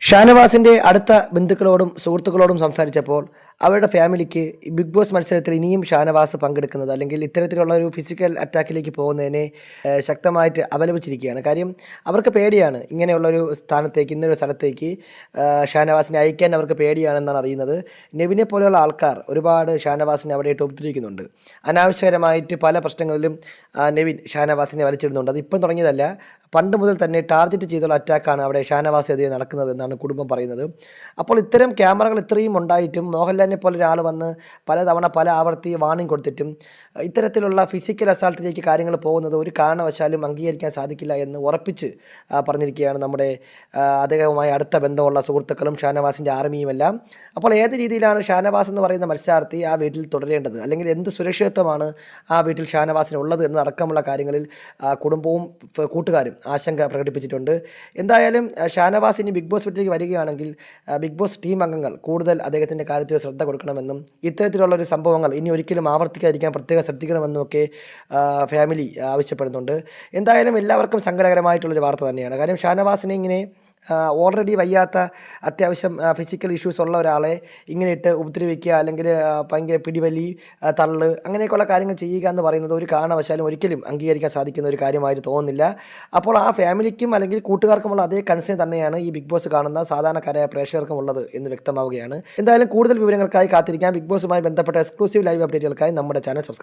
ഷാനവാസിൻ്റെ അടുത്ത ബന്ധുക്കളോടും സുഹൃത്തുക്കളോടും സംസാരിച്ചപ്പോൾ അവരുടെ ഫാമിലിക്ക് ബിഗ് ബോസ് മത്സരത്തിൽ ഇനിയും ഷാനവാസ് പങ്കെടുക്കുന്നത് അല്ലെങ്കിൽ ഇത്തരത്തിലുള്ള ഒരു ഫിസിക്കൽ അറ്റാക്കിലേക്ക് പോകുന്നതിനെ ശക്തമായിട്ട് അപലപിച്ചിരിക്കുകയാണ്. കാര്യം അവർക്ക് പേടിയാണ് ഇങ്ങനെയുള്ളൊരു സ്ഥാനത്തേക്ക്, ഇന്നൊരു സ്ഥലത്തേക്ക് ഷാനവാസിനെ അയക്കാൻ അവർക്ക് പേടിയാണെന്നാണ് അറിയുന്നത്. നെവിനെ പോലെയുള്ള ആൾക്കാർ ഒരുപാട് ഷാനവാസിനെ അവിടെയിട്ട് ഉപദ്രവിക്കുന്നുണ്ട്. അനാവശ്യകരമായിട്ട് പല പ്രശ്നങ്ങളിലും നെവിൻ ഷാനവാസിനെ വലിച്ചിടുന്നുണ്ട്. അതിപ്പം തുടങ്ങിയതല്ല, പണ്ട് മുതൽ തന്നെ ടാർഗറ്റ് ചെയ്തുള്ള അറ്റാക്കാണ് അവിടെ ഷാനവാസിനെതിരെ നടക്കുന്നത് എന്നാണ് കുടുംബം പറയുന്നത്. അപ്പോൾ ഇത്തരം ക്യാമറകൾ ഇത്രയും ഉണ്ടായിട്ടും മോഹൻലാലിനെ പോലെ ഒരാൾ വന്ന് പലതവണ പല ആവർത്തി വാർണിംഗ് കൊടുത്തിട്ടും ഇത്തരത്തിലുള്ള ഫിസിക്കൽ അസാൾട്ടിലേക്ക് കാര്യങ്ങൾ പോകുന്നത് ഒരു കാരണവശാലും അംഗീകരിക്കാൻ സാധിക്കില്ല എന്ന് ഉറപ്പിച്ച് പറഞ്ഞിരിക്കുകയാണ് നമ്മുടെ അദ്ദേഹവുമായി അടുത്ത ബന്ധമുള്ള സുഹൃത്തുക്കളും ഷാനവാസിൻ്റെ ആർമിയുമെല്ലാം. അപ്പോൾ ഏത് രീതിയിലാണ് ഷാനവാസ് എന്ന് പറയുന്ന മത്സരാർത്ഥി ആ വീട്ടിൽ തുടരേണ്ടത്, അല്ലെങ്കിൽ എന്ത് സുരക്ഷിതത്വമാണ് ആ വീട്ടിൽ ഷാനവാസിനുള്ളത് എന്നടക്കമുള്ള കാര്യങ്ങളിൽ കുടുംബവും കൂട്ടുകാരും ആശങ്ക പ്രകടിപ്പിച്ചിട്ടുണ്ട്. എന്തായാലും ഷാനവാസ് ഇനി ബിഗ് ബോസ് വീട്ടിലേക്ക് വരികയാണെങ്കിൽ ബിഗ് ബോസ് ടീം അംഗങ്ങൾ കൂടുതൽ അദ്ദേഹത്തിൻ്റെ കാര്യത്തിൽ ശ്രദ്ധ കൊടുക്കണമെന്നും ഇത്തരത്തിലുള്ളൊരു സംഭവങ്ങൾ ഇനി ഒരിക്കലും ആവർത്തിക്കാതിരിക്കാൻ പ്രത്യേകം ശ്രദ്ധിക്കണമെന്നുമൊക്കെ ഫാമിലി ആവശ്യപ്പെടുന്നുണ്ട്. എന്തായാലും എല്ലാവർക്കും സങ്കടകരമായിട്ടുള്ളൊരു വാർത്ത തന്നെയാണ്. കാര്യം ഷാനവാസിനെ ഇങ്ങനെ ഓൾറെഡി വയ്യാത്ത അത്യാവശ്യം ഫിസിക്കൽ ഇഷ്യൂസ് ഉള്ള ഒരാളെ ഇങ്ങനെ ഇട്ട് ഉപദ്രവിക്കുക, അല്ലെങ്കിൽ ഭയങ്കര പിടിവലി, തള്ള്, അങ്ങനെയൊക്കെയുള്ള കാര്യങ്ങൾ ചെയ്യുക എന്ന് പറയുന്നത് ഒരു കാരണവശാലും ഒരിക്കലും അംഗീകരിക്കാൻ സാധിക്കുന്ന ഒരു കാര്യമായിട്ട് തോന്നുന്നില്ല. അപ്പോൾ ആ ഫാമിലിക്കും അല്ലെങ്കിൽ കൂട്ടുകാർക്കുമുള്ള അതേ കൺസേൺ തന്നെയാണ് ഈ ബിഗ് ബോസ് കാണുന്ന സാധാരണക്കാരായ പ്രേക്ഷകർക്കും ഉള്ളത് എന്ന് വ്യക്തമാവുകയാണ്. എന്തായാലും കൂടുതൽ വിവരങ്ങൾക്കായി കാത്തിരിക്കാം. ബിഗ് ബോസുമായി ബന്ധപ്പെട്ട എക്സ്ക്ലൂസീവ് ലൈവ് അപ്ഡേറ്റുകൾക്കായി നമ്മുടെ ചാനൽ സബ്സ്ക്രൈബ്